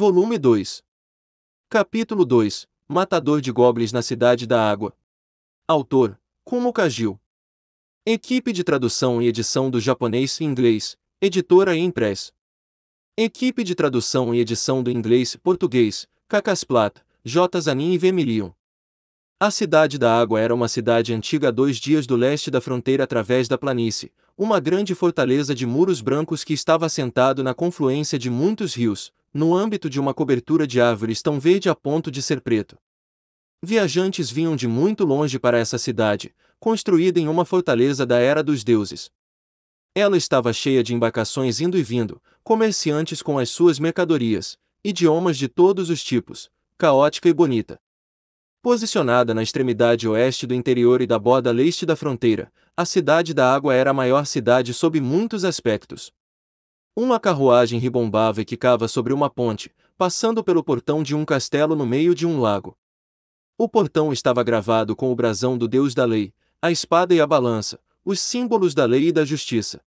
Volume 2. Capítulo 2. Matador de Goblins na Cidade da Água. Autor: Kumo Kagil. Equipe de tradução e edição do japonês e inglês, editora e impress. Equipe de tradução e edição do inglês e português, Cacasplata, J. Zanin e V. Milion. A Cidade da Água era uma cidade antiga a 2 dias do leste da fronteira através da planície, uma grande fortaleza de muros brancos que estava assentado na confluência de muitos rios, no âmbito de uma cobertura de árvores tão verde a ponto de ser preto. Viajantes vinham de muito longe para essa cidade, construída em uma fortaleza da Era dos Deuses. Ela estava cheia de embarcações indo e vindo, comerciantes com as suas mercadorias, idiomas de todos os tipos, caótica e bonita. Posicionada na extremidade oeste do interior e da borda leste da fronteira, a Cidade da Água era a maior cidade sob muitos aspectos. Uma carruagem ribombava e quicava sobre uma ponte, passando pelo portão de um castelo no meio de um lago. O portão estava gravado com o brasão do Deus da Lei, a espada e a balança, os símbolos da lei e da justiça.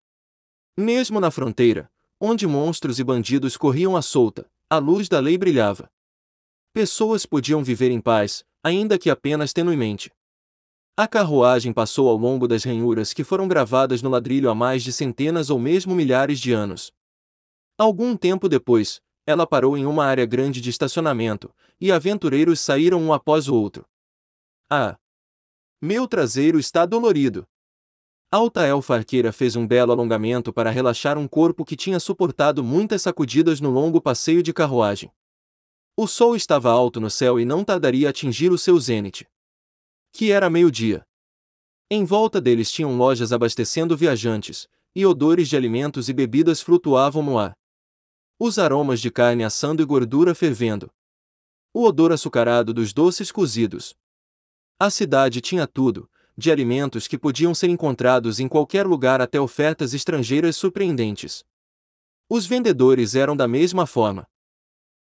Mesmo na fronteira, onde monstros e bandidos corriam à solta, a luz da lei brilhava. Pessoas podiam viver em paz, ainda que apenas tenuemente. A carruagem passou ao longo das ranhuras que foram gravadas no ladrilho há mais de centenas ou mesmo milhares de anos. Algum tempo depois, ela parou em uma área grande de estacionamento, e aventureiros saíram um após o outro. Ah! Meu traseiro está dolorido! Alta Elfa Arqueira fez um belo alongamento para relaxar um corpo que tinha suportado muitas sacudidas no longo passeio de carruagem. O sol estava alto no céu e não tardaria a atingir o seu zênite. Que era meio-dia. Em volta deles tinham lojas abastecendo viajantes, e odores de alimentos e bebidas flutuavam no ar. Os aromas de carne assando e gordura fervendo. O odor açucarado dos doces cozidos. A cidade tinha tudo, de alimentos que podiam ser encontrados em qualquer lugar até ofertas estrangeiras surpreendentes. Os vendedores eram da mesma forma.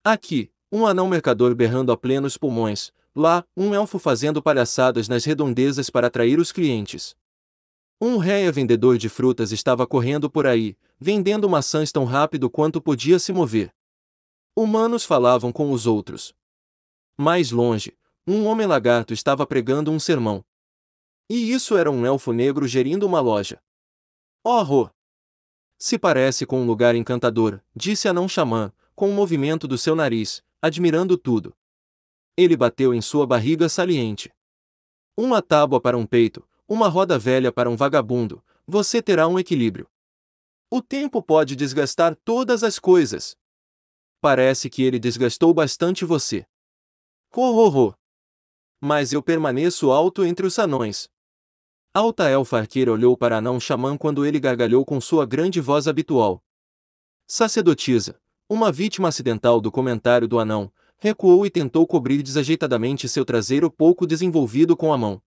Aqui, um anão mercador berrando a plenos pulmões, lá, um elfo fazendo palhaçadas nas redondezas para atrair os clientes. Um réia vendedor de frutas estava correndo por aí, vendendo maçãs tão rápido quanto podia se mover. Humanos falavam com os outros. Mais longe, um homem lagarto estava pregando um sermão. E isso era um elfo negro gerindo uma loja. Oh! Se parece com um lugar encantador, disse Anão Xamã, com um movimento do seu nariz, admirando tudo. Ele bateu em sua barriga saliente. Uma tábua para um peito, uma roda velha para um vagabundo, você terá um equilíbrio. O tempo pode desgastar todas as coisas. Parece que ele desgastou bastante você. Ho! Mas eu permaneço alto entre os anões. Alta Elfa Arqueira olhou para Anão Xamã quando ele gargalhou com sua grande voz habitual. Sacerdotisa, uma vítima acidental do comentário do anão, recuou e tentou cobrir desajeitadamente seu traseiro pouco desenvolvido com a mão.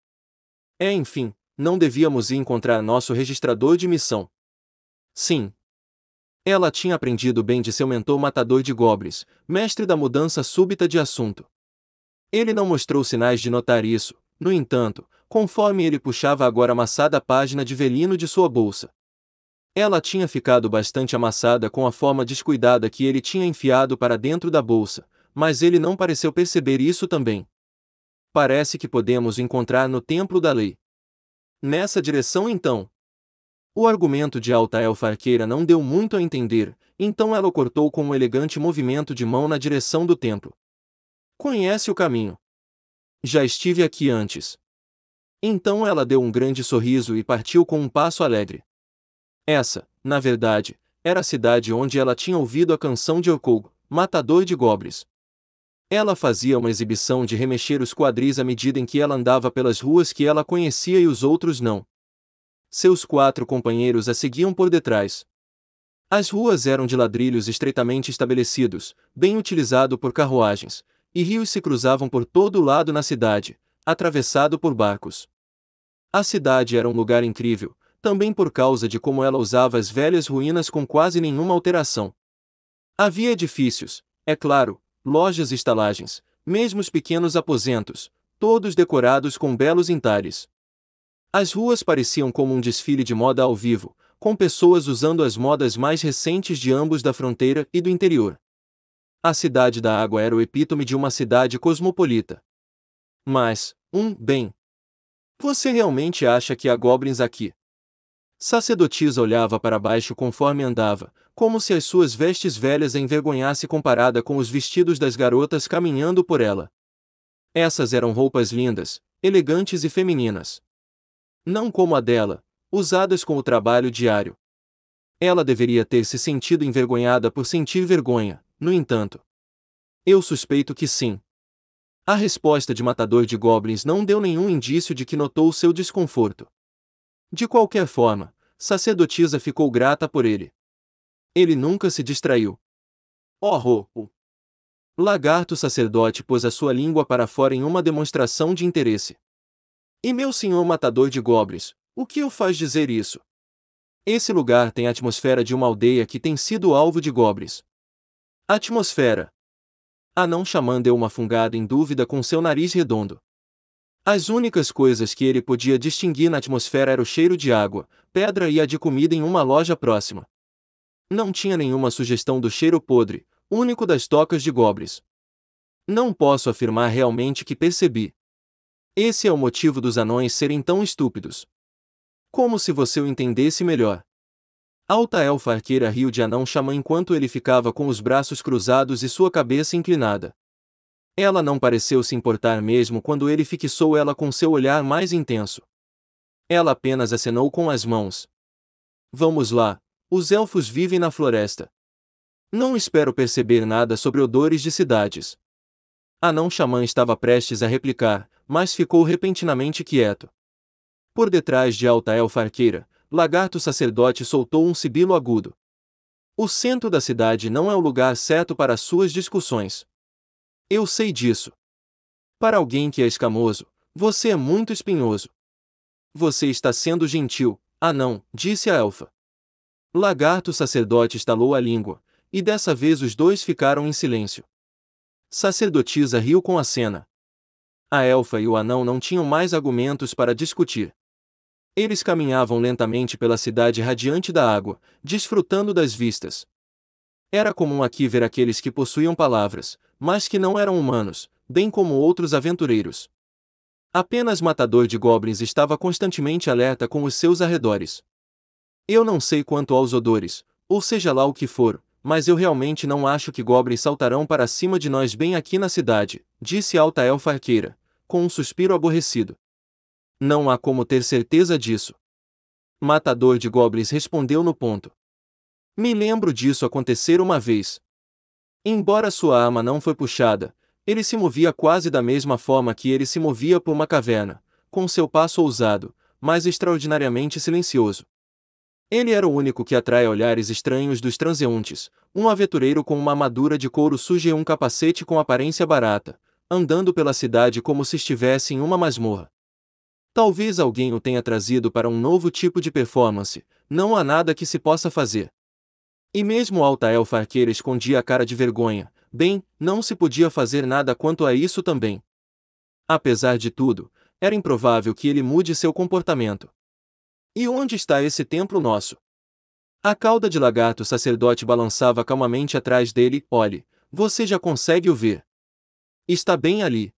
Enfim, não devíamos ir encontrar nosso registrador de missão. Sim. Ela tinha aprendido bem de seu mentor matador de goblins, mestre da mudança súbita de assunto. Ele não mostrou sinais de notar isso, no entanto, conforme ele puxava a agora amassada página de velino de sua bolsa. Ela tinha ficado bastante amassada com a forma descuidada que ele tinha enfiado para dentro da bolsa, mas ele não pareceu perceber isso também. Parece que podemos o encontrar no Templo da Lei. Nessa direção então. O argumento de Alta Elfa Arqueira não deu muito a entender, então ela o cortou com um elegante movimento de mão na direção do templo. Conhece o caminho. Já estive aqui antes. Então ela deu um grande sorriso e partiu com um passo alegre. Essa, na verdade, era a cidade onde ela tinha ouvido a canção de Orkogo, matador de goblins. Ela fazia uma exibição de remexer os quadris à medida em que ela andava pelas ruas que ela conhecia e os outros não. Seus 4 companheiros a seguiam por detrás. As ruas eram de ladrilhos estreitamente estabelecidos, bem utilizado por carruagens, e rios se cruzavam por todo o lado na cidade, atravessado por barcos. A cidade era um lugar incrível, também por causa de como ela usava as velhas ruínas com quase nenhuma alteração. Havia edifícios, é claro, lojas e estalagens, mesmo os pequenos aposentos, todos decorados com belos entalhes. As ruas pareciam como um desfile de moda ao vivo, com pessoas usando as modas mais recentes de ambos da fronteira e do interior. A cidade da água era o epítome de uma cidade cosmopolita. Mas, bem. Você realmente acha que há goblins aqui? Sacerdotisa olhava para baixo conforme andava, como se as suas vestes velhas a envergonhasse comparada com os vestidos das garotas caminhando por ela. Essas eram roupas lindas, elegantes e femininas. Não como a dela, usadas com o trabalho diário. Ela deveria ter se sentido envergonhada por sentir vergonha, no entanto. Eu suspeito que sim. A resposta de matador de goblins não deu nenhum indício de que notou seu desconforto. De qualquer forma, sacerdotisa ficou grata por ele. Ele nunca se distraiu. Oh! Lagarto sacerdote pôs a sua língua para fora em uma demonstração de interesse. E meu senhor matador de goblins, o que o faz dizer isso? Esse lugar tem a atmosfera de uma aldeia que tem sido alvo de goblins. Atmosfera. Anão Xamã deu uma fungada em dúvida com seu nariz redondo. As únicas coisas que ele podia distinguir na atmosfera era o cheiro de água, pedra e a de comida em uma loja próxima. Não tinha nenhuma sugestão do cheiro podre, único das tocas de goblins. Não posso afirmar realmente que percebi. Esse é o motivo dos anões serem tão estúpidos. Como se você o entendesse melhor. Alta elfa arqueira riu de Anão Xamã enquanto ele ficava com os braços cruzados e sua cabeça inclinada. Ela não pareceu se importar mesmo quando ele fixou ela com seu olhar mais intenso. Ela apenas acenou com as mãos. Vamos lá, os elfos vivem na floresta. Não espero perceber nada sobre odores de cidades. Anão Xamã estava prestes a replicar, mas ficou repentinamente quieto. Por detrás de Alta elfa arqueira, Lagarto sacerdote soltou um sibilo agudo. O centro da cidade não é o lugar certo para suas discussões. Eu sei disso. Para alguém que é escamoso, você é muito espinhoso. Você está sendo gentil, anão, disse a elfa. Lagarto sacerdote estalou a língua, e dessa vez os dois ficaram em silêncio. Sacerdotisa riu com a cena. A elfa e o anão não tinham mais argumentos para discutir. Eles caminhavam lentamente pela cidade radiante da água, desfrutando das vistas. Era comum aqui ver aqueles que possuíam palavras, mas que não eram humanos, bem como outros aventureiros. Apenas Matador de Goblins estava constantemente alerta com os seus arredores. Eu não sei quanto aos odores, ou seja lá o que for, mas eu realmente não acho que goblins saltarão para cima de nós bem aqui na cidade, disse Alta elfa arqueira, com um suspiro aborrecido. Não há como ter certeza disso. Matador de Goblins respondeu no ponto. Me lembro disso acontecer uma vez. Embora sua arma não foi puxada, ele se movia quase da mesma forma que ele se movia por uma caverna, com seu passo ousado, mas extraordinariamente silencioso. Ele era o único que atrai olhares estranhos dos transeuntes, um aventureiro com uma armadura de couro suja e um capacete com aparência barata, andando pela cidade como se estivesse em uma masmorra. Talvez alguém o tenha trazido para um novo tipo de performance, não há nada que se possa fazer. E mesmo Alta elfa arqueira escondia a cara de vergonha, bem, não se podia fazer nada quanto a isso também. Apesar de tudo, era improvável que ele mude seu comportamento. E onde está esse templo nosso? A cauda de lagarto sacerdote balançava calmamente atrás dele. Olhe, você já consegue o ver. Está bem ali.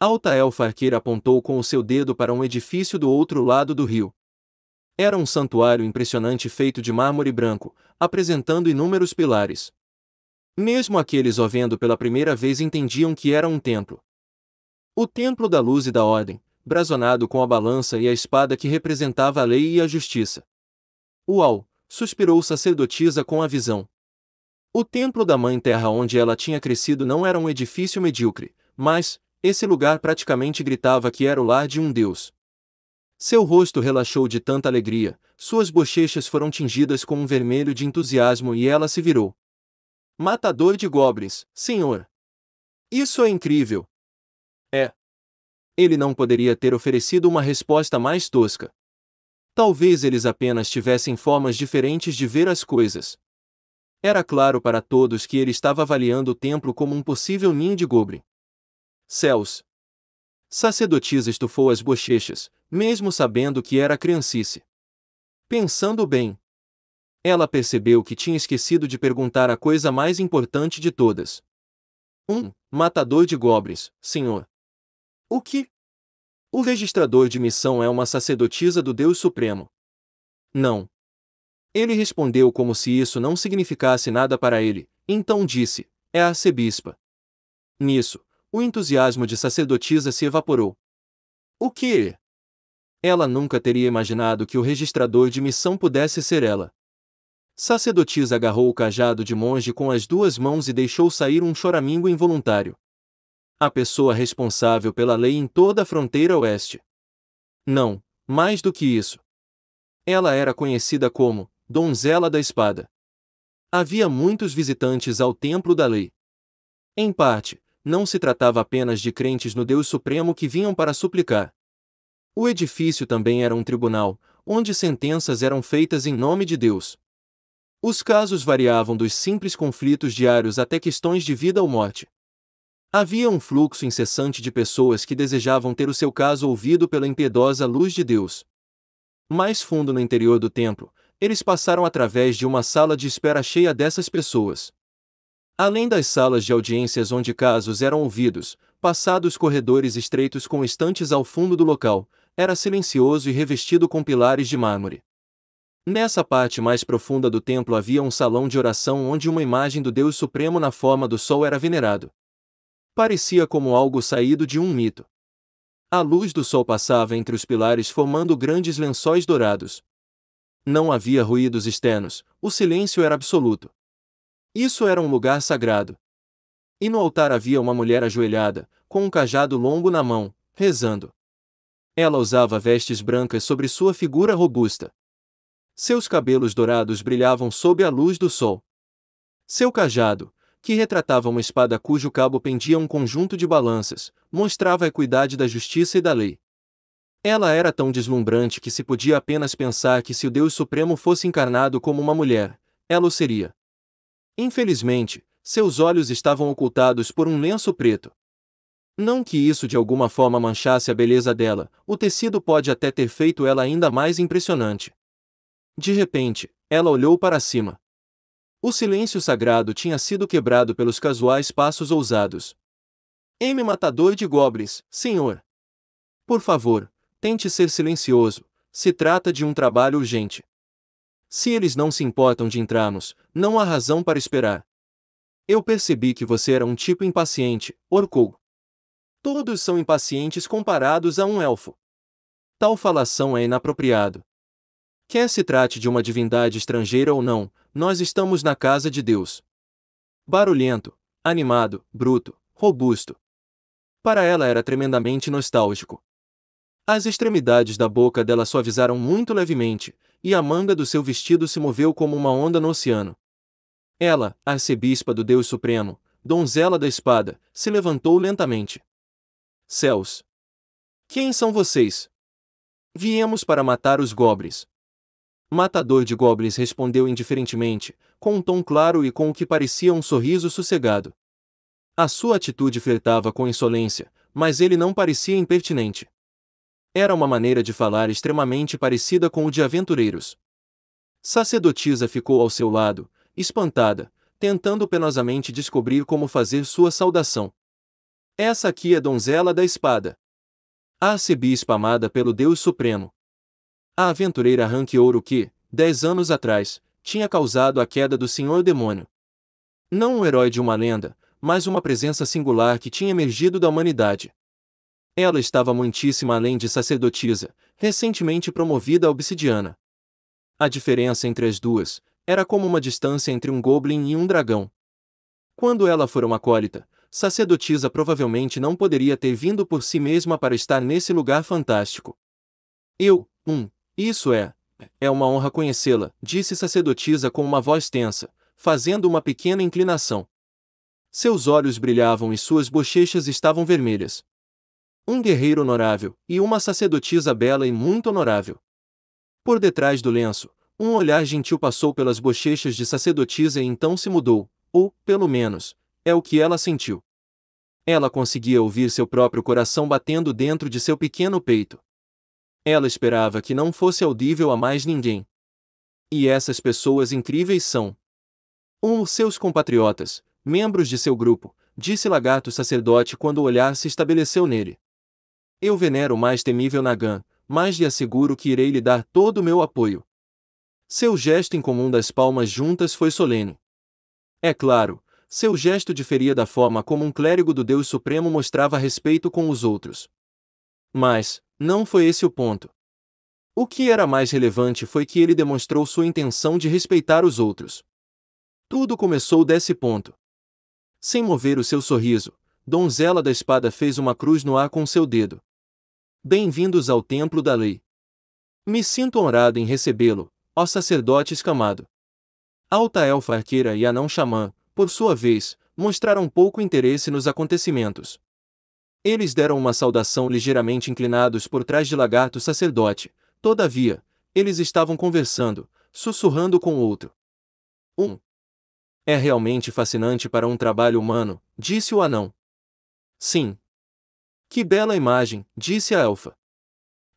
Alta elfa arqueira apontou com o seu dedo para um edifício do outro lado do rio. Era um santuário impressionante feito de mármore branco, apresentando inúmeros pilares. Mesmo aqueles o vendo pela primeira vez entendiam que era um templo. O templo da luz e da ordem, brazonado com a balança e a espada que representava a lei e a justiça. Uau! Suspirou sacerdotisa com a visão. O templo da Mãe Terra onde ela tinha crescido não era um edifício medíocre, mas, esse lugar praticamente gritava que era o lar de um deus. Seu rosto relaxou de tanta alegria, suas bochechas foram tingidas com um vermelho de entusiasmo e ela se virou. Matador de goblins, senhor! Isso é incrível! É. Ele não poderia ter oferecido uma resposta mais tosca. Talvez eles apenas tivessem formas diferentes de ver as coisas. Era claro para todos que ele estava avaliando o templo como um possível ninho de goblin. Céus! Sacerdotisa estufou as bochechas, mesmo sabendo que era criancice. Pensando bem. Ela percebeu que tinha esquecido de perguntar a coisa mais importante de todas. Matador de goblins, senhor. O que? O registrador de missão é uma sacerdotisa do Deus Supremo. Não. Ele respondeu como se isso não significasse nada para ele, então disse, é a arcebispa. Nisso, o entusiasmo de sacerdotisa se evaporou. O que? Ela nunca teria imaginado que o registrador de missão pudesse ser ela. Sacerdotisa agarrou o cajado de monge com as duas mãos e deixou sair um choramingo involuntário. A pessoa responsável pela lei em toda a fronteira oeste. Não, mais do que isso. Ela era conhecida como Donzela da Espada. Havia muitos visitantes ao Templo da Lei. Em parte, não se tratava apenas de crentes no Deus Supremo que vinham para suplicar. O edifício também era um tribunal, onde sentenças eram feitas em nome de Deus. Os casos variavam dos simples conflitos diários até questões de vida ou morte. Havia um fluxo incessante de pessoas que desejavam ter o seu caso ouvido pela impiedosa luz de Deus. Mais fundo no interior do templo, eles passaram através de uma sala de espera cheia dessas pessoas. Além das salas de audiências onde casos eram ouvidos, passados corredores estreitos com estantes ao fundo do local, era silencioso e revestido com pilares de mármore. Nessa parte mais profunda do templo havia um salão de oração onde uma imagem do Deus Supremo na forma do sol era venerado. Parecia como algo saído de um mito. A luz do sol passava entre os pilares formando grandes lençóis dourados. Não havia ruídos externos, o silêncio era absoluto. Isso era um lugar sagrado. E no altar havia uma mulher ajoelhada, com um cajado longo na mão, rezando. Ela usava vestes brancas sobre sua figura robusta. Seus cabelos dourados brilhavam sob a luz do sol. Seu cajado, que retratava uma espada cujo cabo pendia um conjunto de balanças, mostrava a equidade da justiça e da lei. Ela era tão deslumbrante que se podia apenas pensar que se o Deus Supremo fosse encarnado como uma mulher, ela o seria. Infelizmente, seus olhos estavam ocultados por um lenço preto. Não que isso de alguma forma manchasse a beleza dela, o tecido pode até ter feito ela ainda mais impressionante. De repente, ela olhou para cima. O silêncio sagrado tinha sido quebrado pelos casuais passos ousados. Matador de goblins, senhor. Por favor, tente ser silencioso, se trata de um trabalho urgente. Se eles não se importam de entrarmos, não há razão para esperar. Eu percebi que você era um tipo impaciente, Orcou. Todos são impacientes comparados a um elfo. Tal falação é inapropriado. Quer se trate de uma divindade estrangeira ou não, nós estamos na casa de Deus. Barulhento, animado, bruto, robusto. Para ela era tremendamente nostálgico. As extremidades da boca dela suavizaram muito levemente, e a manga do seu vestido se moveu como uma onda no oceano. Ela, arcebispa do Deus Supremo, donzela da espada, se levantou lentamente. Céus! Quem são vocês? Viemos para matar os goblins. Matador de goblins respondeu indiferentemente, com um tom claro e com o que parecia um sorriso sossegado. A sua atitude flertava com insolência, mas ele não parecia impertinente. Era uma maneira de falar extremamente parecida com o de aventureiros. Sacerdotisa ficou ao seu lado, espantada, tentando penosamente descobrir como fazer sua saudação. Essa aqui é donzela da espada. A arcebispa amada pelo Deus Supremo. A aventureira ranque-ouro que, 10 anos atrás, tinha causado a queda do Senhor Demônio. Não um herói de uma lenda, mas uma presença singular que tinha emergido da humanidade. Ela estava muitíssimo além de sacerdotisa, recentemente promovida a obsidiana. A diferença entre as duas era como uma distância entre um goblin e um dragão. Quando ela for uma acólita, sacerdotisa provavelmente não poderia ter vindo por si mesma para estar nesse lugar fantástico. Isso é uma honra conhecê-la, disse sacerdotisa com uma voz tensa, fazendo uma pequena inclinação. Seus olhos brilhavam e suas bochechas estavam vermelhas. Um guerreiro honorável, e uma sacerdotisa bela e muito honorável. Por detrás do lenço, um olhar gentil passou pelas bochechas de sacerdotisa e então se mudou, ou, pelo menos, é o que ela sentiu. Ela conseguia ouvir seu próprio coração batendo dentro de seu pequeno peito. Ela esperava que não fosse audível a mais ninguém. E essas pessoas incríveis são os seus compatriotas, membros de seu grupo, disse Lagarto sacerdote quando o olhar se estabeleceu nele. Eu venero o mais temível Nagan, mas lhe asseguro que irei lhe dar todo o meu apoio. Seu gesto incomum das palmas juntas foi solene. É claro, seu gesto diferia da forma como um clérigo do Deus Supremo mostrava respeito com os outros. Mas, não foi esse o ponto. O que era mais relevante foi que ele demonstrou sua intenção de respeitar os outros. Tudo começou desse ponto. Sem mover o seu sorriso, Donzela da Espada fez uma cruz no ar com seu dedo. Bem-vindos ao Templo da Lei. Me sinto honrado em recebê-lo, ó sacerdote escamado. Alta Elfa Arqueira e Anão Xamã, por sua vez, mostraram pouco interesse nos acontecimentos. Eles deram uma saudação ligeiramente inclinados por trás de Lagarto Sacerdote, todavia, eles estavam conversando, sussurrando com o outro. É realmente fascinante para um trabalho humano, disse o anão. Sim. Que bela imagem, disse a elfa.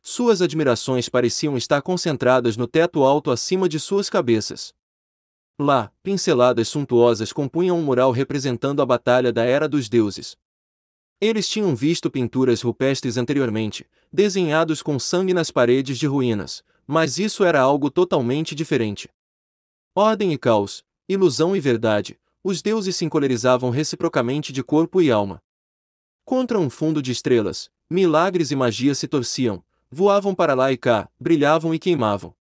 Suas admirações pareciam estar concentradas no teto alto acima de suas cabeças. Lá, pinceladas suntuosas compunham um mural representando a Batalha da Era dos Deuses. Eles tinham visto pinturas rupestres anteriormente, desenhados com sangue nas paredes de ruínas, mas isso era algo totalmente diferente. Ordem e caos, ilusão e verdade, os deuses se encolerizavam reciprocamente de corpo e alma. Contra um fundo de estrelas, milagres e magia se torciam, voavam para lá e cá, brilhavam e queimavam.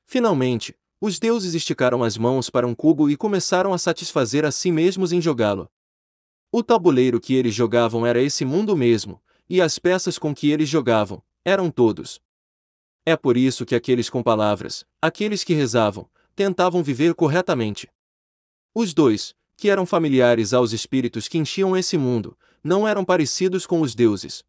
Finalmente, os deuses esticaram as mãos para um cubo e começaram a satisfazer a si mesmos em jogá-lo. O tabuleiro que eles jogavam era esse mundo mesmo, e as peças com que eles jogavam, eram todos. É por isso que aqueles com palavras, aqueles que rezavam, tentavam viver corretamente. Os dois, que eram familiares aos espíritos que enchiam esse mundo, não eram parecidos com os deuses.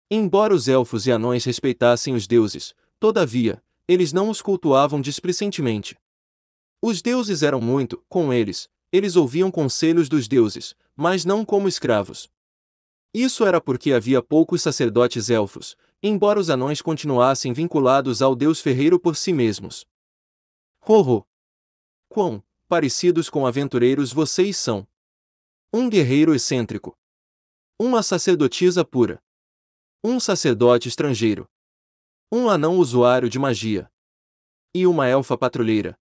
Embora os elfos e anões respeitassem os deuses, todavia, eles não os cultuavam displicentemente. Os deuses eram muito, com eles ouviam conselhos dos deuses, mas não como escravos. Isso era porque havia poucos sacerdotes elfos, embora os anões continuassem vinculados ao deus ferreiro por si mesmos. Ho! Quão parecidos com aventureiros vocês são! Um guerreiro excêntrico. Uma sacerdotisa pura. Um sacerdote estrangeiro. Um anão usuário de magia. E uma elfa patrulheira.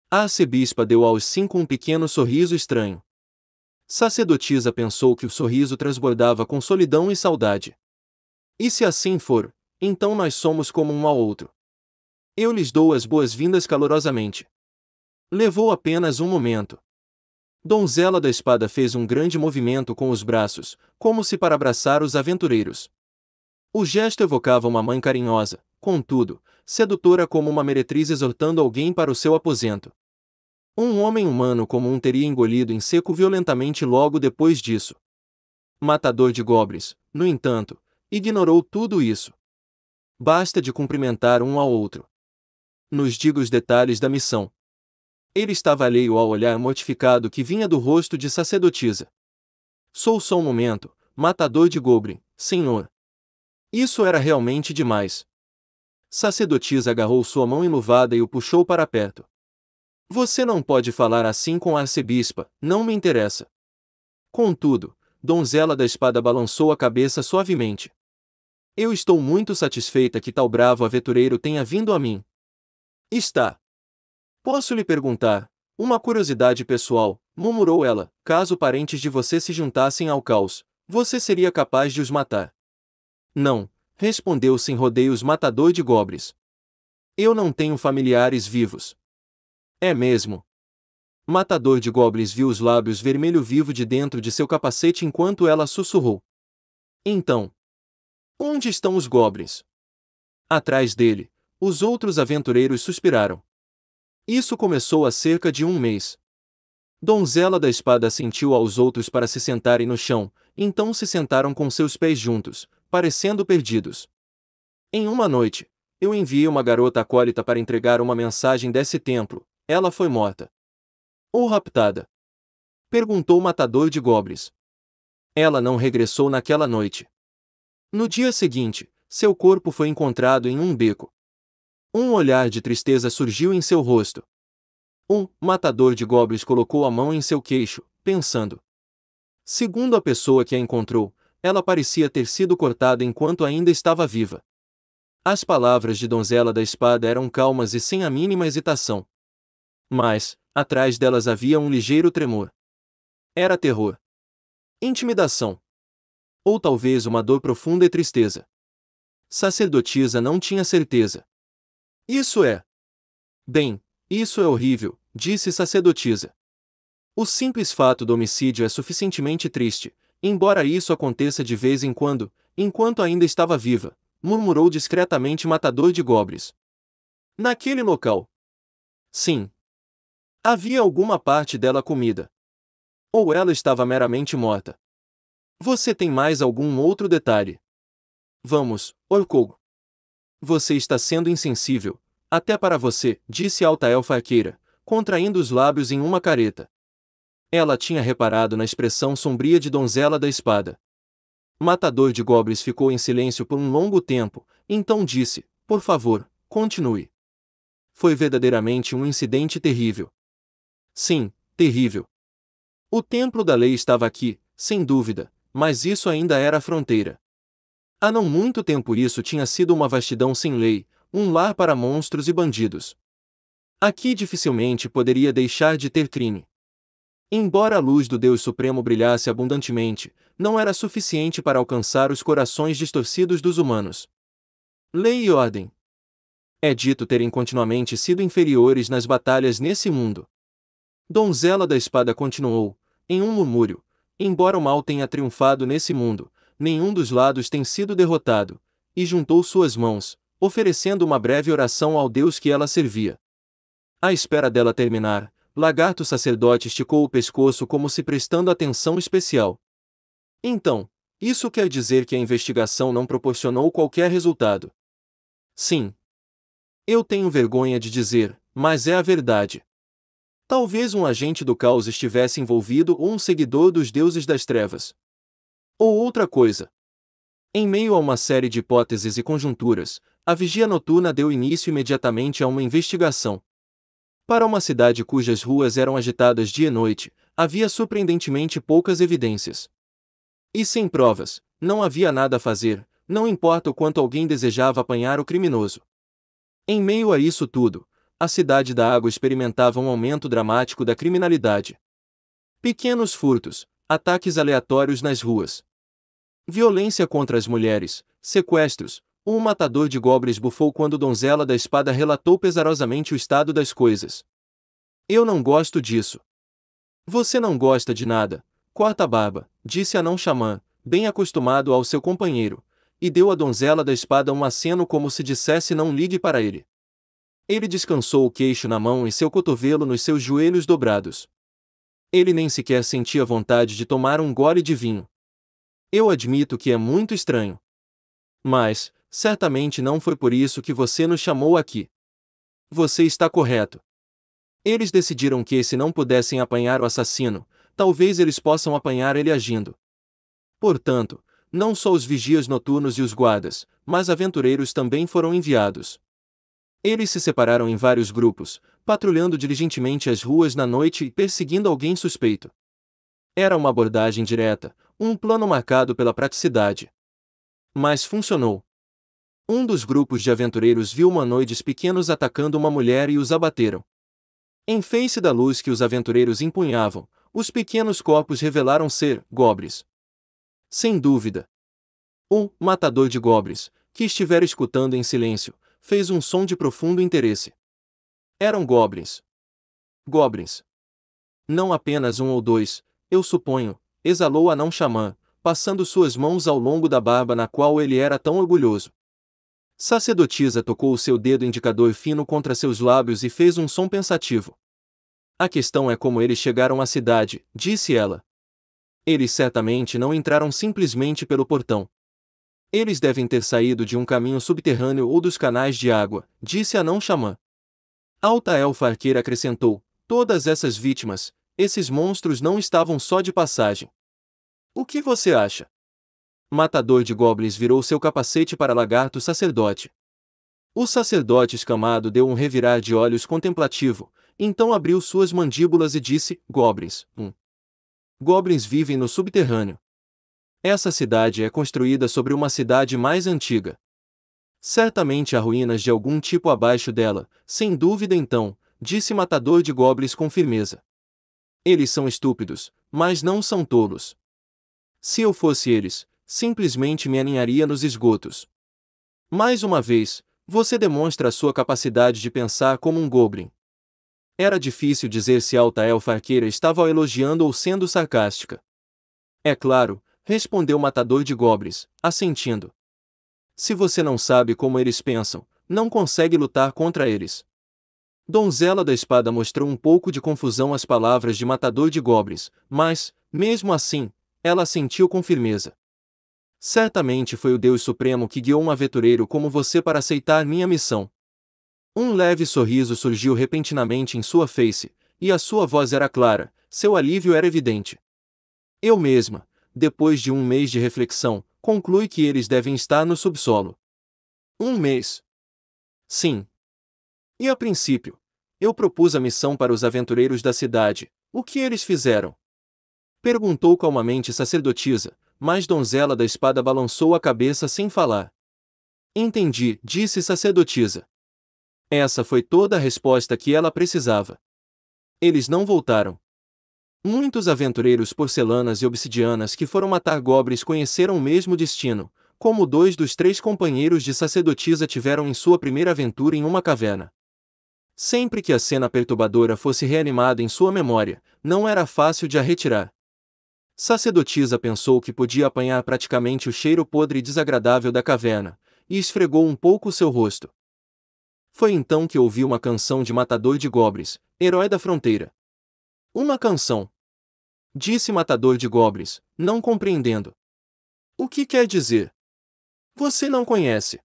A arcebispa deu aos cinco um pequeno sorriso estranho. Sacerdotisa pensou que o sorriso transbordava com solidão e saudade. E se assim for, então nós somos como um ao outro. Eu lhes dou as boas-vindas calorosamente. Levou apenas um momento. Donzela da Espada fez um grande movimento com os braços, como se para abraçar os aventureiros. O gesto evocava uma mãe carinhosa, contudo, sedutora como uma meretriz exortando alguém para o seu aposento. Um homem humano comum teria engolido em seco violentamente logo depois disso. Matador de goblins, no entanto, ignorou tudo isso. Basta de cumprimentar um ao outro. Nos diga os detalhes da missão. Ele estava alheio ao olhar mortificado que vinha do rosto de sacerdotisa. Sou só um momento, matador de goblin, senhor. Isso era realmente demais. Sacerdotisa agarrou sua mão enluvada e o puxou para perto. Você não pode falar assim com a arcebispa, não me interessa. Contudo, Donzela da Espada balançou a cabeça suavemente. Eu estou muito satisfeita que tal bravo aventureiro tenha vindo a mim. Está. Posso lhe perguntar, uma curiosidade pessoal, murmurou ela, caso parentes de você se juntassem ao caos, você seria capaz de os matar? Não, respondeu sem rodeios matador de goblins. Eu não tenho familiares vivos. É mesmo? Matador de goblins viu os lábios vermelho vivo de dentro de seu capacete enquanto ela sussurrou. Então, onde estão os goblins? Atrás dele, os outros aventureiros suspiraram. Isso começou há cerca de um mês. Donzela da Espada assentiu aos outros para se sentarem no chão, então se sentaram com seus pés juntos, parecendo perdidos. Em uma noite, eu enviei uma garota acólita para entregar uma mensagem desse templo. Ela foi morta. Ou raptada? Perguntou o matador de goblins. Ela não regressou naquela noite. No dia seguinte, seu corpo foi encontrado em um beco. Um olhar de tristeza surgiu em seu rosto. Um matador de goblins colocou a mão em seu queixo, pensando. Segundo a pessoa que a encontrou, ela parecia ter sido cortada enquanto ainda estava viva. As palavras de Donzela da Espada eram calmas e sem a mínima hesitação. Mas, atrás delas havia um ligeiro tremor. Era terror. Intimidação. Ou talvez uma dor profunda e tristeza. Sacerdotisa não tinha certeza. Isso é. Bem, isso é horrível, disse sacerdotisa. O simples fato do homicídio é suficientemente triste, embora isso aconteça de vez em quando, enquanto ainda estava viva, murmurou discretamente matador de goblins. Naquele local. Sim. Havia alguma parte dela comida. Ou ela estava meramente morta. Você tem mais algum outro detalhe? Vamos, Orkogo. Você está sendo insensível, até para você, disse a alta elfa arqueira, contraindo os lábios em uma careta. Ela tinha reparado na expressão sombria de Donzela da Espada. Matador de goblins ficou em silêncio por um longo tempo, então disse, por favor, continue. Foi verdadeiramente um incidente terrível. Sim, terrível. O templo da lei estava aqui, sem dúvida, mas isso ainda era a fronteira. Há não muito tempo isso tinha sido uma vastidão sem lei, um lar para monstros e bandidos. Aqui dificilmente poderia deixar de ter crime. Embora a luz do Deus Supremo brilhasse abundantemente, não era suficiente para alcançar os corações distorcidos dos humanos. Lei e ordem. É dito terem continuamente sido inferiores nas batalhas nesse mundo. Donzela da Espada continuou, em um murmúrio, embora o mal tenha triunfado nesse mundo, nenhum dos lados tem sido derrotado, e juntou suas mãos, oferecendo uma breve oração ao Deus que ela servia. À espera dela terminar, Lagarto sacerdote esticou o pescoço como se prestando atenção especial. Então, isso quer dizer que a investigação não proporcionou qualquer resultado. Sim. Eu tenho vergonha de dizer, mas é a verdade. Talvez um agente do caos estivesse envolvido ou um seguidor dos deuses das trevas. Ou outra coisa. Em meio a uma série de hipóteses e conjunturas, a vigia noturna deu início imediatamente a uma investigação. Para uma cidade cujas ruas eram agitadas dia e noite, havia surpreendentemente poucas evidências. E sem provas, não havia nada a fazer, não importa o quanto alguém desejava apanhar o criminoso. Em meio a isso tudo, a cidade da água experimentava um aumento dramático da criminalidade. Pequenos furtos, ataques aleatórios nas ruas. Violência contra as mulheres, sequestros. Um matador de goblins bufou quando Donzela da Espada relatou pesarosamente o estado das coisas. Eu não gosto disso. Você não gosta de nada, corta a barba, disse a não-xamã, bem acostumado ao seu companheiro, e deu à Donzela da Espada um aceno como se dissesse não ligue para ele. Ele descansou o queixo na mão e seu cotovelo nos seus joelhos dobrados. Ele nem sequer sentia vontade de tomar um gole de vinho. Eu admito que é muito estranho. Mas, certamente não foi por isso que você nos chamou aqui. Você está correto. Eles decidiram que se não pudessem apanhar o assassino, talvez eles possam apanhar ele agindo. Portanto, não só os vigias noturnos e os guardas, mas aventureiros também foram enviados. Eles se separaram em vários grupos, patrulhando diligentemente as ruas na noite e perseguindo alguém suspeito. Era uma abordagem direta, um plano marcado pela praticidade. Mas funcionou. Um dos grupos de aventureiros viu humanoides pequenos atacando uma mulher e os abateram. Em face da luz que os aventureiros empunhavam, os pequenos corpos revelaram ser goblins. Sem dúvida. Um matador de goblins, que estivera escutando em silêncio, fez um som de profundo interesse. Eram goblins. Goblins. Não apenas um ou dois, eu suponho, exalou a não-xamã, passando suas mãos ao longo da barba na qual ele era tão orgulhoso. Sacerdotisa tocou o seu dedo indicador fino contra seus lábios e fez um som pensativo. A questão é como eles chegaram à cidade, disse ela. Eles certamente não entraram simplesmente pelo portão. Eles devem ter saído de um caminho subterrâneo ou dos canais de água, disse a não-xamã. Alta elfa arqueira acrescentou, todas essas vítimas, esses monstros não estavam só de passagem. O que você acha? Matador de goblins virou seu capacete para Lagarto sacerdote. O sacerdote escamado deu um revirar de olhos contemplativo, então abriu suas mandíbulas e disse: Goblins. Goblins vivem no subterrâneo. Essa cidade é construída sobre uma cidade mais antiga. Certamente há ruínas de algum tipo abaixo dela, sem dúvida então, disse Matador de Goblins com firmeza. Eles são estúpidos, mas não são tolos. Se eu fosse eles, simplesmente me aninharia nos esgotos. Mais uma vez, você demonstra a sua capacidade de pensar como um goblin. Era difícil dizer se a alta elfa arqueira estava elogiando ou sendo sarcástica. É claro, respondeu o Matador de Goblins, assentindo. Se você não sabe como eles pensam, não consegue lutar contra eles. Donzela da Espada mostrou um pouco de confusão às palavras de Matador de Goblins, mas, mesmo assim, ela assentiu com firmeza. Certamente foi o Deus Supremo que guiou um aventureiro como você para aceitar minha missão. Um leve sorriso surgiu repentinamente em sua face, e a sua voz era clara, seu alívio era evidente. Eu mesma, depois de um mês de reflexão, conclui que eles devem estar no subsolo. Um mês? Sim. E a princípio, eu propus a missão para os aventureiros da cidade. O que eles fizeram? Perguntou calmamente sacerdotisa, mas Donzela da Espada balançou a cabeça sem falar. Entendi, disse sacerdotisa. Essa foi toda a resposta que ela precisava. Eles não voltaram. Muitos aventureiros porcelanas e obsidianas que foram matar goblins conheceram o mesmo destino, como 2 dos 3 companheiros de sacerdotisa tiveram em sua primeira aventura em uma caverna. Sempre que a cena perturbadora fosse reanimada em sua memória, não era fácil de a retirar. Sacerdotisa pensou que podia apanhar praticamente o cheiro podre e desagradável da caverna, e esfregou um pouco seu rosto. Foi então que ouviu uma canção de Matador de Goblins, herói da fronteira. Uma canção? Disse Matador de Goblins, não compreendendo. O que quer dizer? Você não conhece.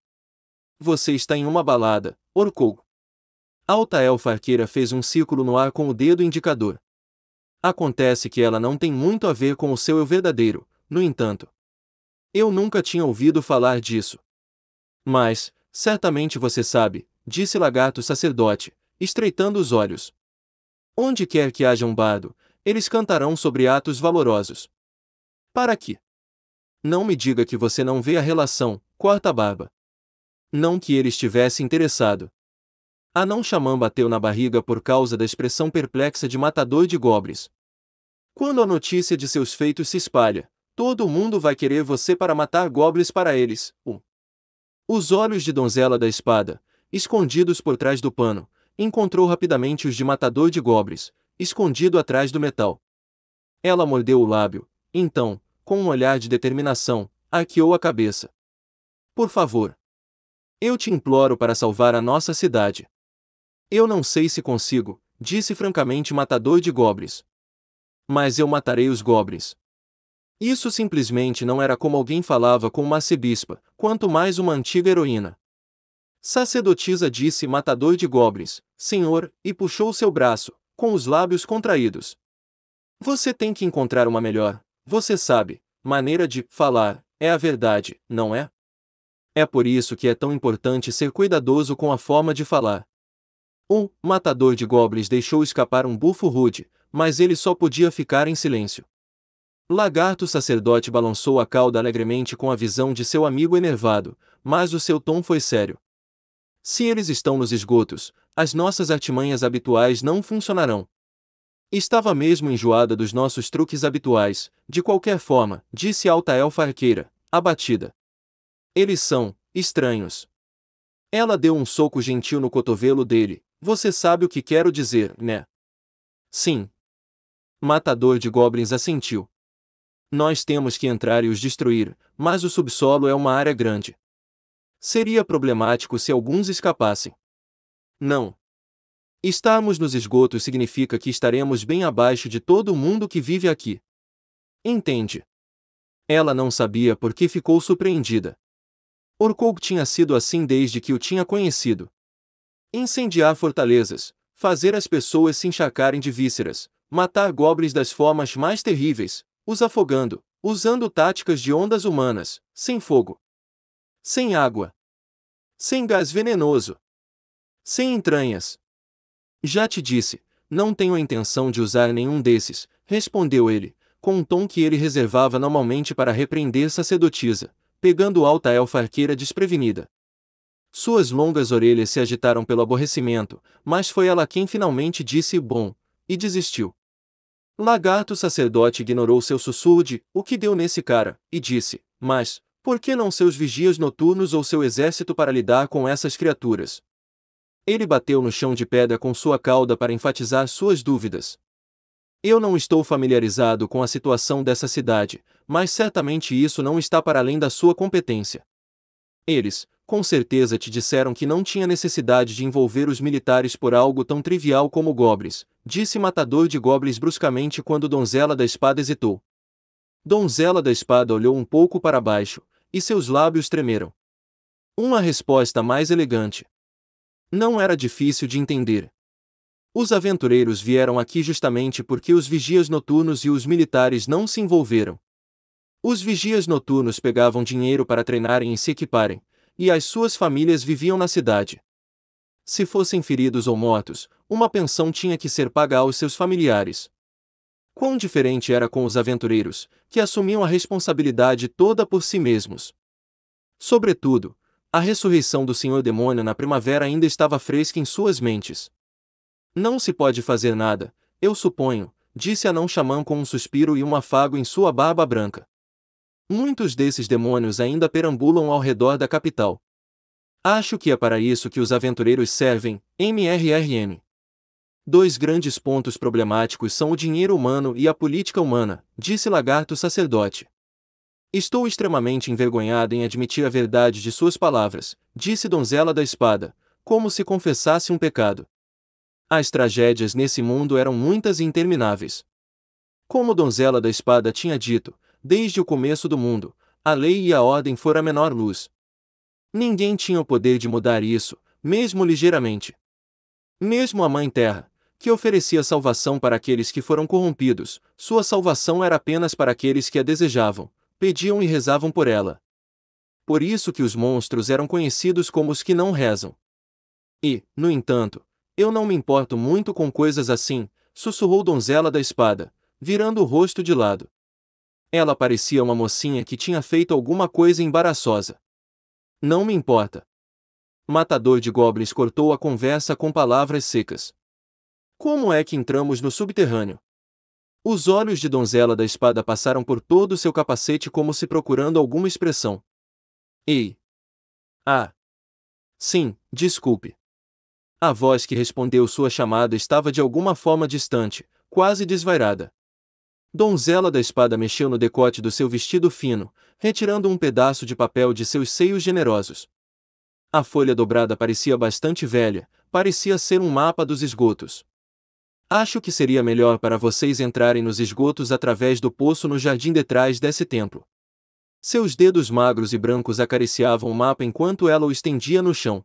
Você está em uma balada, Orcou. A alta elfa arqueira fez um círculo no ar com o dedo indicador. Acontece que ela não tem muito a ver com o seu eu verdadeiro, no entanto. Eu nunca tinha ouvido falar disso. Mas, certamente você sabe, disse Lagarto sacerdote, estreitando os olhos. Onde quer que haja um bardo, eles cantarão sobre atos valorosos. Para quê? Não me diga que você não vê a relação, corta a barba. Não que ele estivesse interessado. A não Xamã bateu na barriga por causa da expressão perplexa de Matador de Goblins. Quando a notícia de seus feitos se espalha, todo mundo vai querer você para matar goblins para eles. Os olhos de Donzela da Espada, escondidos por trás do pano, encontrou rapidamente os de Matador de Goblins, escondido atrás do metal. Ela mordeu o lábio, então, com um olhar de determinação, arqueou a cabeça. Por favor. Eu te imploro para salvar a nossa cidade. Eu não sei se consigo, disse francamente Matador de Goblins. Mas eu matarei os goblins. Isso simplesmente não era como alguém falava com uma arcebispa, quanto mais uma antiga heroína. Sacerdotisa disse Matador de Goblins, senhor, e puxou seu braço, com os lábios contraídos. Você tem que encontrar uma melhor, você sabe, maneira de falar, é a verdade, não é? É por isso que é tão importante ser cuidadoso com a forma de falar. O Matador de Goblins deixou escapar um bufo rude, mas ele só podia ficar em silêncio. Lagarto sacerdote balançou a cauda alegremente com a visão de seu amigo enervado, mas o seu tom foi sério. Se eles estão nos esgotos, as nossas artimanhas habituais não funcionarão. Estava mesmo enjoada dos nossos truques habituais, de qualquer forma, disse a alta elfa arqueira, abatida. Eles são estranhos. Ela deu um soco gentil no cotovelo dele. Você sabe o que quero dizer, né? Sim. Matador de Goblins assentiu. Nós temos que entrar e os destruir, mas o subsolo é uma área grande. Seria problemático se alguns escapassem. Não. Estarmos nos esgotos significa que estaremos bem abaixo de todo mundo que vive aqui. Entende? Ela não sabia por que ficou surpreendida. Orcou tinha sido assim desde que o tinha conhecido. Incendiar fortalezas, fazer as pessoas se encharcarem de vísceras, matar goblins das formas mais terríveis, os afogando, usando táticas de ondas humanas, sem fogo, sem água, Sem gás venenoso. Sem entranhas. Já te disse, não tenho a intenção de usar nenhum desses, respondeu ele, com um tom que ele reservava normalmente para repreender sacerdotisa, pegando alta elfa arqueira desprevenida. Suas longas orelhas se agitaram pelo aborrecimento, mas foi ela quem finalmente disse bom, e desistiu. Lagarto sacerdote ignorou seu sussurro de o que deu nesse cara, e disse, mas, por que não seus vigias noturnos ou seu exército para lidar com essas criaturas? Ele bateu no chão de pedra com sua cauda para enfatizar suas dúvidas. Eu não estou familiarizado com a situação dessa cidade, mas certamente isso não está para além da sua competência. Eles, com certeza te disseram que não tinha necessidade de envolver os militares por algo tão trivial como goblins, disse Matador de Goblins bruscamente quando Donzela da Espada hesitou. Donzela da Espada olhou um pouco para baixo, e seus lábios tremeram. Uma resposta mais elegante. Não era difícil de entender. Os aventureiros vieram aqui justamente porque os vigias noturnos e os militares não se envolveram. Os vigias noturnos pegavam dinheiro para treinarem e se equiparem, e as suas famílias viviam na cidade. Se fossem feridos ou mortos, uma pensão tinha que ser paga aos seus familiares. Quão diferente era com os aventureiros, que assumiam a responsabilidade toda por si mesmos. Sobretudo, a ressurreição do Senhor Demônio na primavera ainda estava fresca em suas mentes. Não se pode fazer nada, eu suponho, disse Anão Xamã com um suspiro e um afago em sua barba branca. Muitos desses demônios ainda perambulam ao redor da capital. Acho que é para isso que os aventureiros servem, MRRM. Dois grandes pontos problemáticos são o dinheiro humano e a política humana, disse Lagarto Sacerdote. Estou extremamente envergonhado em admitir a verdade de suas palavras, disse Donzela da Espada, como se confessasse um pecado. As tragédias nesse mundo eram muitas e intermináveis. Como Donzela da Espada tinha dito, desde o começo do mundo, a lei e a ordem foram a menor luz. Ninguém tinha o poder de mudar isso, mesmo ligeiramente. Mesmo a Mãe Terra, que oferecia salvação para aqueles que foram corrompidos, sua salvação era apenas para aqueles que a desejavam, pediam e rezavam por ela. Por isso que os monstros eram conhecidos como os que não rezam. E, no entanto, eu não me importo muito com coisas assim, sussurrou Donzela da Espada, virando o rosto de lado. Ela parecia uma mocinha que tinha feito alguma coisa embaraçosa. Não me importa. Matador de Goblins cortou a conversa com palavras secas. Como é que entramos no subterrâneo? Os olhos de Donzela da Espada passaram por todo o seu capacete como se procurando alguma expressão. Ei! Ah! Sim, desculpe. A voz que respondeu sua chamada estava de alguma forma distante, quase desvairada. Donzela da Espada mexeu no decote do seu vestido fino, retirando um pedaço de papel de seus seios generosos. A folha dobrada parecia bastante velha, parecia ser um mapa dos esgotos. Acho que seria melhor para vocês entrarem nos esgotos através do poço no jardim detrás desse templo. Seus dedos magros e brancos acariciavam o mapa enquanto ela o estendia no chão.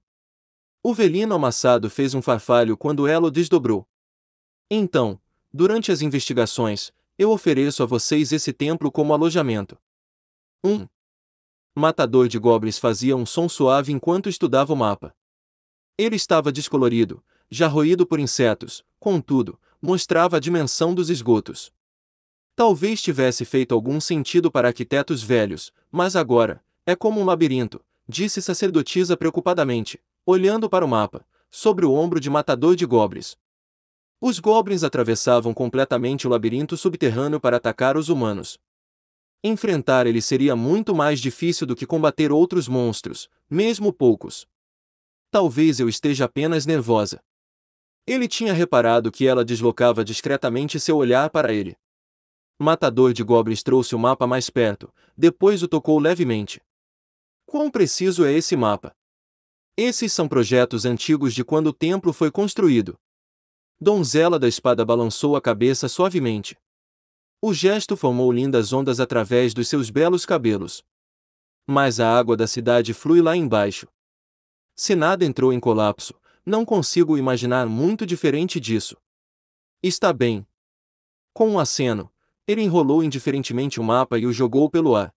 O velino amassado fez um farfalho quando ela o desdobrou. Então, durante as investigações, eu ofereço a vocês esse templo como alojamento. Matador de Goblins fazia um som suave enquanto estudava o mapa. Ele estava descolorido, já roído por insetos, contudo, mostrava a dimensão dos esgotos. Talvez tivesse feito algum sentido para arquitetos velhos, mas agora, é como um labirinto, disse sacerdotisa preocupadamente, olhando para o mapa, sobre o ombro de Matador de Goblins. Os goblins atravessavam completamente o labirinto subterrâneo para atacar os humanos. Enfrentar ele seria muito mais difícil do que combater outros monstros, mesmo poucos. Talvez eu esteja apenas nervosa. Ele tinha reparado que ela deslocava discretamente seu olhar para ele. Matador de Goblins trouxe o mapa mais perto, depois o tocou levemente. Quão preciso é esse mapa? Esses são projetos antigos de quando o templo foi construído. Donzela da Espada balançou a cabeça suavemente. O gesto formou lindas ondas através dos seus belos cabelos. Mas a água da cidade flui lá embaixo. Se nada entrou em colapso, não consigo imaginar muito diferente disso. Está bem. Com um aceno, ele enrolou indiferentemente o mapa e o jogou pelo ar.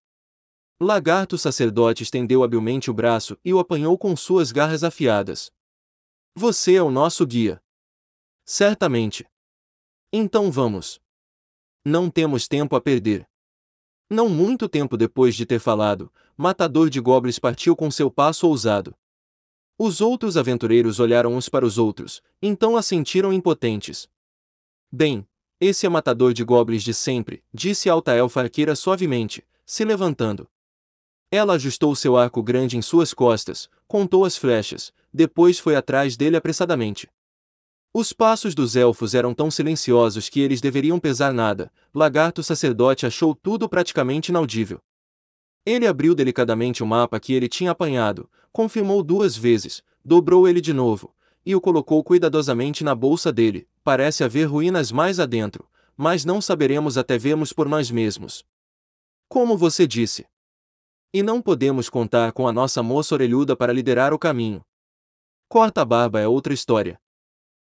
Lagarto sacerdote estendeu habilmente o braço e o apanhou com suas garras afiadas. Você é o nosso guia. Certamente. Então vamos. Não temos tempo a perder. Não muito tempo depois de ter falado, Matador de Goblins partiu com seu passo ousado. Os outros aventureiros olharam uns para os outros, então assentiram impotentes. Bem, esse é Matador de Goblins de sempre, disse a alta elfa arqueira suavemente, se levantando. Ela ajustou seu arco grande em suas costas, contou as flechas, depois foi atrás dele apressadamente. Os passos dos elfos eram tão silenciosos que eles deveriam pesar nada. Lagarto sacerdote achou tudo praticamente inaudível. Ele abriu delicadamente o mapa que ele tinha apanhado, confirmou 2 vezes, dobrou ele de novo, e o colocou cuidadosamente na bolsa dele. Parece haver ruínas mais adentro, mas não saberemos até vermos por nós mesmos. Como você disse. E não podemos contar com a nossa moça orelhuda para liderar o caminho. Corta-barba é outra história.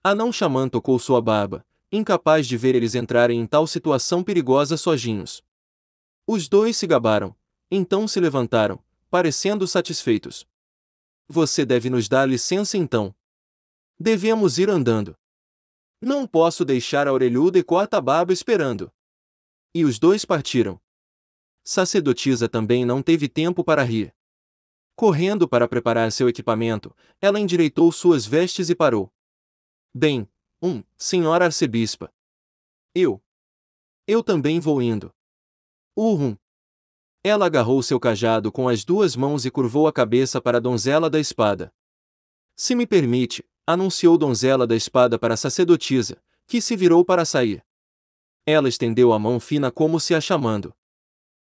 Anão Xamã tocou sua barba, incapaz de ver eles entrarem em tal situação perigosa sozinhos. Os dois se gabaram, então se levantaram, parecendo satisfeitos. Você deve nos dar licença então. Devemos ir andando. Não posso deixar a orelhuda e corta-barba esperando. E os dois partiram. Sacerdotisa também não teve tempo para rir. Correndo para preparar seu equipamento, ela endireitou suas vestes e parou. Bem, senhora arcebispa. Eu também vou indo. Uhum. Ela agarrou seu cajado com as 2 mãos e curvou a cabeça para a donzela da espada. Se me permite, anunciou donzela da espada para a sacerdotisa, que se virou para sair. Ela estendeu a mão fina como se a chamando.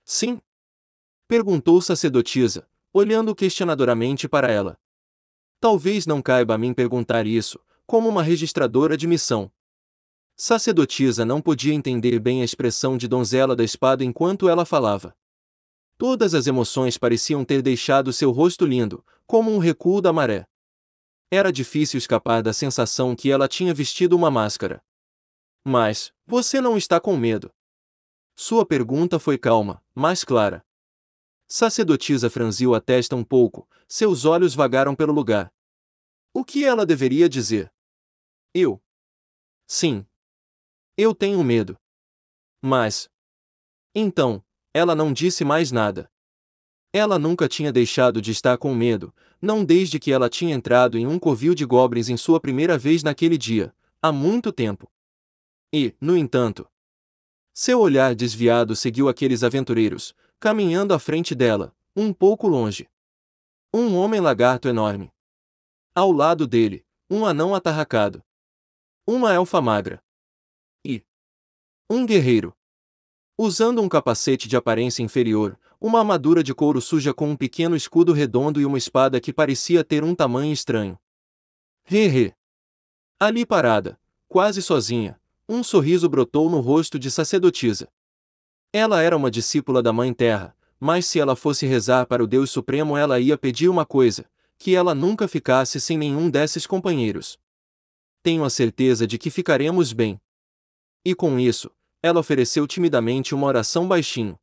Sim? Perguntou sacerdotisa, olhando questionadoramente para ela. Talvez não caiba a mim perguntar isso, como uma registradora de missão. Sacerdotisa não podia entender bem a expressão de donzela da espada enquanto ela falava. Todas as emoções pareciam ter deixado seu rosto lindo, como um recuo da maré. Era difícil escapar da sensação que ela tinha vestido uma máscara. Mas, você não está com medo? Sua pergunta foi calma, mas clara. Sacerdotisa franziu a testa um pouco, seus olhos vagaram pelo lugar. O que ela deveria dizer? Eu. Sim. Eu tenho medo. Mas. Então, ela não disse mais nada. Ela nunca tinha deixado de estar com medo, não desde que ela tinha entrado em um covil de goblins em sua primeira vez naquele dia, há muito tempo. E, no entanto, seu olhar desviado seguiu aqueles aventureiros, caminhando à frente dela, um pouco longe. Um homem lagarto enorme. Ao lado dele, um anão atarracado. Uma elfa magra. E um guerreiro. Usando um capacete de aparência inferior, uma armadura de couro suja com um pequeno escudo redondo e uma espada que parecia ter um tamanho estranho. Hehe. Ali parada, quase sozinha, um sorriso brotou no rosto de sacerdotisa. Ela era uma discípula da Mãe Terra, mas se ela fosse rezar para o Deus Supremo ela ia pedir uma coisa, que ela nunca ficasse sem nenhum desses companheiros. Tenho a certeza de que ficaremos bem. E com isso, ela ofereceu timidamente uma oração baixinho.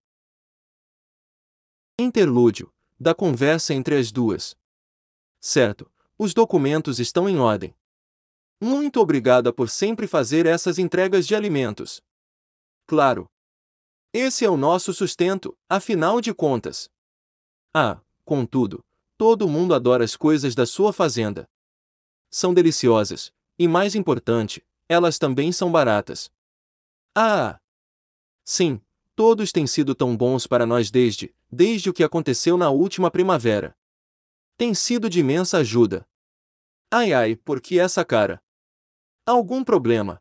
Interlúdio, da conversa entre as duas. Certo, os documentos estão em ordem. Muito obrigada por sempre fazer essas entregas de alimentos. Claro. Esse é o nosso sustento, afinal de contas. Ah, contudo, todo mundo adora as coisas da sua fazenda. São deliciosas, e mais importante, elas também são baratas. Ah! Sim, todos têm sido tão bons para nós desde o que aconteceu na última primavera. Tem sido de imensa ajuda. Ai ai, por que essa cara? Algum problema?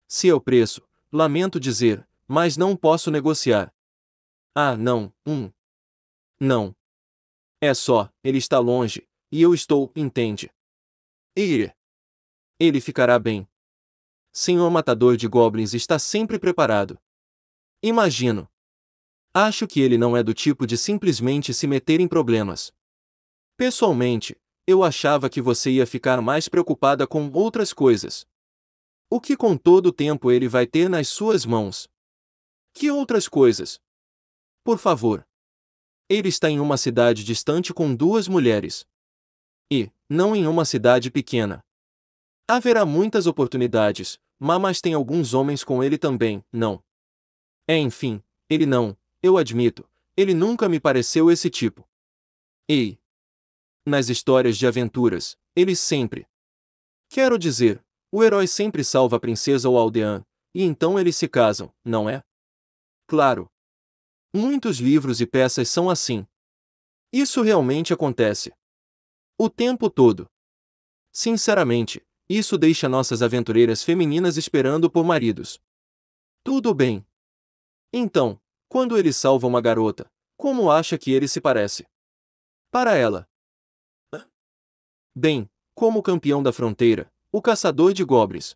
Se é o preço, lamento dizer, mas não posso negociar. Ah, não, não. É só, ele está longe, e eu estou, entende? E ele ficará bem. Senhor Matador de Goblins está sempre preparado. Imagino. Acho que ele não é do tipo de simplesmente se meter em problemas. Pessoalmente, eu achava que você ia ficar mais preocupada com outras coisas. O que com todo o tempo ele vai ter nas suas mãos? Que outras coisas? Por favor. Ele está em uma cidade distante com 2 mulheres. E, não em uma cidade pequena. Haverá muitas oportunidades, mas tem alguns homens com ele também, não? Enfim, ele não, eu admito, ele nunca me pareceu esse tipo. Ei! Nas histórias de aventuras, ele sempre. Quero dizer, o herói sempre salva a princesa ou a aldeã, e então eles se casam, não é? Claro. Muitos livros e peças são assim. Isso realmente acontece. O tempo todo. Sinceramente, isso deixa nossas aventureiras femininas esperando por maridos. Tudo bem. Então, quando ele salva uma garota, como acha que ele se parece? Para ela. Bem, como campeão da fronteira, o caçador de goblins.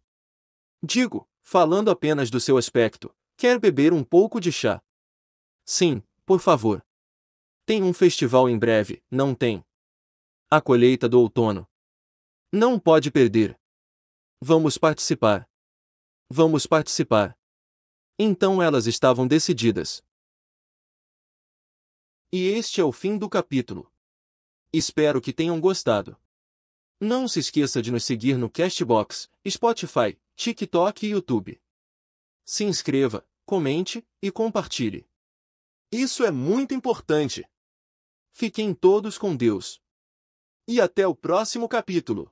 Digo, falando apenas do seu aspecto, quer beber um pouco de chá? Sim, por favor. Tem um festival em breve, não tem? A colheita do outono. Não pode perder. Vamos participar. Vamos participar. Então elas estavam decididas. E este é o fim do capítulo. Espero que tenham gostado. Não se esqueça de nos seguir no Castbox, Spotify, TikTok e YouTube. Se inscreva, comente e compartilhe. Isso é muito importante. Fiquem todos com Deus. E até o próximo capítulo.